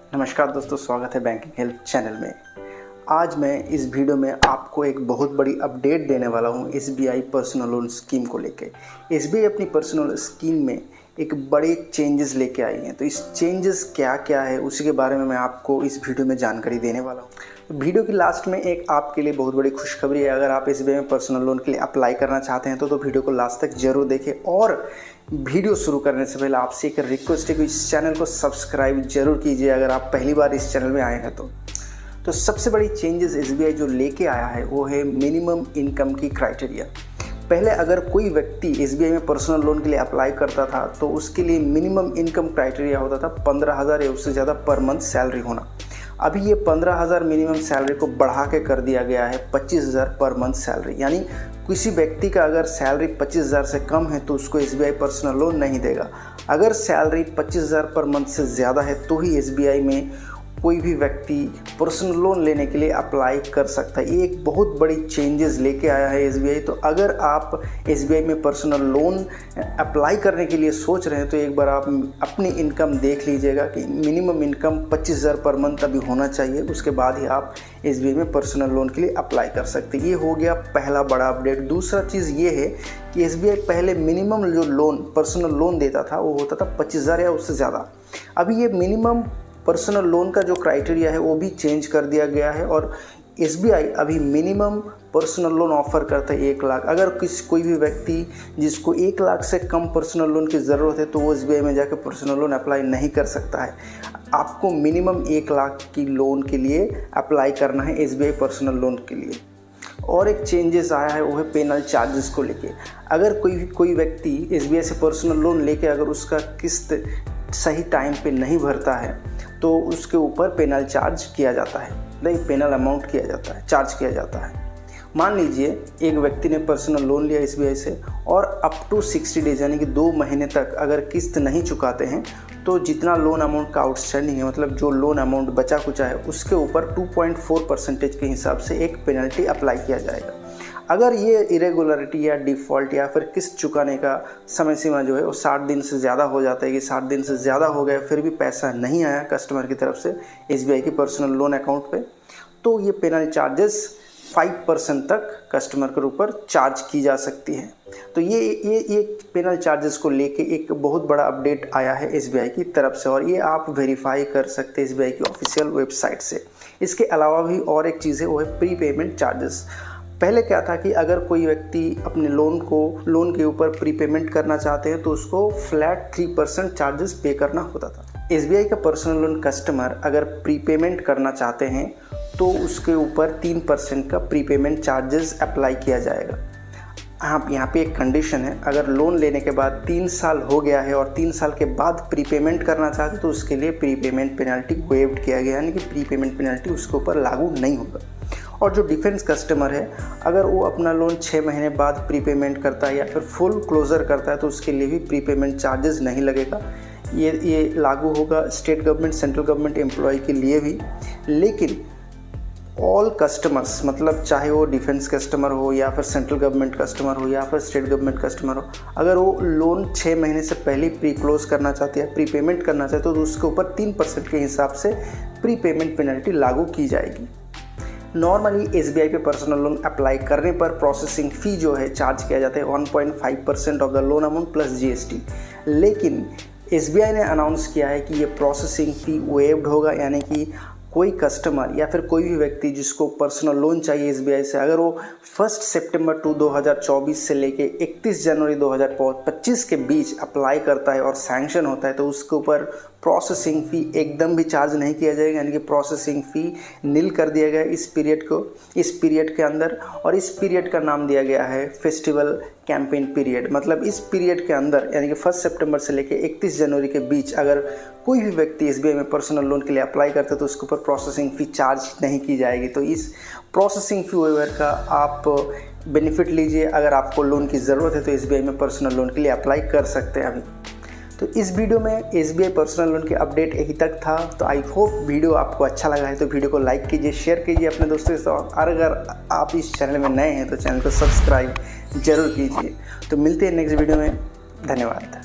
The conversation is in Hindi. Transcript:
नमस्कार दोस्तों, स्वागत है बैंकिंग हेल्प चैनल में। आज मैं इस वीडियो में आपको एक बहुत बड़ी अपडेट देने वाला हूं एसबीआई पर्सनल लोन स्कीम को लेके। एसबीआई अपनी पर्सनल स्कीम में एक बड़े चेंजेस लेके आई हैं। तो इस चेंजेस क्या क्या है उसी के बारे में मैं आपको इस वीडियो में जानकारी देने वाला हूं। तो वीडियो की लास्ट में एक आपके लिए बहुत बड़ी खुशखबरी है। अगर आप एसबीआई में पर्सनल लोन के लिए अप्लाई करना चाहते हैं तो वीडियो को लास्ट तक जरूर देखें। और वीडियो शुरू करने से पहले आपसे एक रिक्वेस्ट है कि इस चैनल को सब्सक्राइब जरूर कीजिए अगर आप पहली बार इस चैनल में आए हैं तो सबसे बड़ी चेंजेस एसबीआई जो लेके आया है वो है मिनिमम इनकम की क्राइटेरिया। पहले अगर कोई व्यक्ति एसबीआई में पर्सनल लोन के लिए अप्लाई करता था तो उसके लिए मिनिमम इनकम क्राइटेरिया होता था 15,000 या उससे ज़्यादा पर मंथ सैलरी होना। अभी ये 15,000 मिनिमम सैलरी को बढ़ा के कर दिया गया है 25,000 पर मंथ सैलरी। यानी किसी व्यक्ति का अगर सैलरी 25,000 से कम है तो उसको एसबीआई पर्सनल लोन नहीं देगा। अगर सैलरी 25,000 पर मंथ से ज़्यादा है तो ही एसबीआई में कोई भी व्यक्ति पर्सनल लोन लेने के लिए अप्लाई कर सकता है। ये एक बहुत बड़ी चेंजेस लेके आया है एसबीआई। तो अगर आप एसबीआई में पर्सनल लोन अप्लाई करने के लिए सोच रहे हैं तो एक बार आप अपनी इनकम देख लीजिएगा कि मिनिमम इनकम 25,000 पर मंथ अभी होना चाहिए। उसके बाद ही आप एसबीआई में पर्सनल लोन के लिए अप्लाई कर सकते हैं। ये हो गया पहला बड़ा अपडेट। दूसरा चीज़ ये है कि एसबीआई पहले मिनिमम जो लोन पर्सनल लोन देता था वो होता था 25,000 या उससे ज़्यादा। अभी ये मिनिमम पर्सनल लोन का जो क्राइटेरिया है वो भी चेंज कर दिया गया है और एसबीआई अभी मिनिमम पर्सनल लोन ऑफर करता है 1 लाख। अगर कोई भी व्यक्ति जिसको 1 लाख से कम पर्सनल लोन की ज़रूरत है तो वो एसबीआई में जाकर पर्सनल लोन अप्लाई नहीं कर सकता है। आपको मिनिमम 1 लाख की लोन के लिए अप्लाई करना है एसबीआई पर्सनल लोन के लिए। और एक चेंजेस आया है वो है पेनल चार्जेस को लेके। अगर कोई व्यक्ति एसबीआई से पर्सनल लोन लेके अगर उसका किस्त सही टाइम पे नहीं भरता है तो उसके ऊपर पेनल चार्ज किया जाता है, नहीं पेनल अमाउंट किया जाता है, चार्ज किया जाता है। मान लीजिए एक व्यक्ति ने पर्सनल लोन लिया एसबीआई से और अप टू 60 डेज यानी कि 2 महीने तक अगर किस्त नहीं चुकाते हैं तो जितना लोन अमाउंट का आउटस्टैंडिंग है, मतलब जो लोन अमाउंट बचा कुचा है, उसके ऊपर 2.4% के हिसाब से एक पेनल्टी अप्लाई किया जाएगा। अगर ये इरेगुलरिटी या डिफ़ॉल्ट या फिर किस्त चुकाने का समय सीमा जो है वो 60 दिन से ज़्यादा हो जाता है कि 60 दिन से ज़्यादा हो गया फिर भी पैसा नहीं आया कस्टमर की तरफ से एसबीआई की पर्सनल लोन अकाउंट पे, तो ये पेनल चार्जेस 5% तक कस्टमर के ऊपर चार्ज की जा सकती है। तो ये पेनल चार्जेस को लेके एक बहुत बड़ा अपडेट आया है एसबीआई की तरफ से और ये आप वेरीफाई कर सकते हैं एसबीआई की ऑफिशियल वेबसाइट से। इसके अलावा भी और एक चीज़ है वो है प्री पेमेंट चार्जेस। पहले क्या था कि अगर कोई व्यक्ति अपने लोन के ऊपर प्रीपेमेंट करना चाहते हैं तो उसको फ्लैट 3% चार्जेस पे करना होता था। एसबीआई का पर्सनल लोन कस्टमर अगर प्रीपेमेंट करना चाहते हैं तो उसके ऊपर 3% का प्रीपेमेंट चार्जेस अप्लाई किया जाएगा। हाँ, यहाँ पे एक कंडीशन है, अगर लोन लेने के बाद 3 साल हो गया है और 3 साल के बाद प्रीपेमेंट करना चाहते तो उसके लिए प्रीपेमेंट पेनल्टी वेव्ड किया गया, यानी कि प्रीपेमेंट पेनल्टी उसके ऊपर लागू नहीं होगा। और जो डिफेंस कस्टमर है अगर वो अपना लोन 6 महीने बाद प्रीपेमेंट करता है या फिर फुल क्लोज़र करता है तो उसके लिए भी प्रीपेमेंट चार्जेस नहीं लगेगा। ये लागू होगा state government central government employ के लिए भी। लेकिन ऑल कस्टमर्स, मतलब चाहे वो डिफेंस कस्टमर हो या फिर सेंट्रल गवर्नमेंट कस्टमर हो या फिर स्टेट गवर्नमेंट कस्टमर हो, अगर वो लोन 6 महीने से पहले प्री क्लोज करना चाहते हैं, प्रीपेमेंट करना चाहते तो उसके ऊपर 3% के हिसाब से प्रीपेमेंट पेनल्टी लागू की जाएगी। नॉर्मली एसबीआई पे पर्सनल लोन अप्लाई करने पर प्रोसेसिंग फ़ी जो है चार्ज किया जाता है 1.5% of the loan amount plus GST. लेकिन एसबीआई ने अनाउंस किया है कि ये प्रोसेसिंग फ़ी वेव्ड होगा, यानी कि कोई कस्टमर या फिर कोई भी व्यक्ति जिसको पर्सनल लोन चाहिए एसबीआई से, अगर वो 1 सितंबर 2024 से लेके 31 जनवरी 2025 के बीच अप्लाई करता है और सैंक्शन होता है तो उसके ऊपर प्रोसेसिंग फ़ी एकदम भी चार्ज नहीं किया जाएगा, यानी कि प्रोसेसिंग फ़ी नील कर दिया गया इस पीरियड के अंदर। और इस पीरियड का नाम दिया गया है फेस्टिवल कैंपेन पीरियड। मतलब इस पीरियड के अंदर यानी कि 1 सितंबर से लेकर 31 जनवरी के बीच अगर कोई भी व्यक्ति एसबीआई में पर्सनल लोन के लिए अप्लाई करता है तो उसके ऊपर प्रोसेसिंग फ़ी चार्ज नहीं की जाएगी। तो इस प्रोसेसिंग फ़ी वेवर का आप बेनिफिट लीजिए। अगर आपको लोन की ज़रूरत है तो एसबीआई में पर्सनल लोन के लिए अप्लाई कर सकते हैं अभी। तो इस वीडियो में एसबीआई पर्सनल लोन के अपडेट यही तक था। तो आई होप वीडियो आपको अच्छा लगा है तो वीडियो को लाइक कीजिए, शेयर कीजिए अपने दोस्तों के साथ। और अगर आप इस चैनल में नए हैं तो चैनल को सब्सक्राइब जरूर कीजिए। तो मिलते हैं नेक्स्ट वीडियो में। धन्यवाद।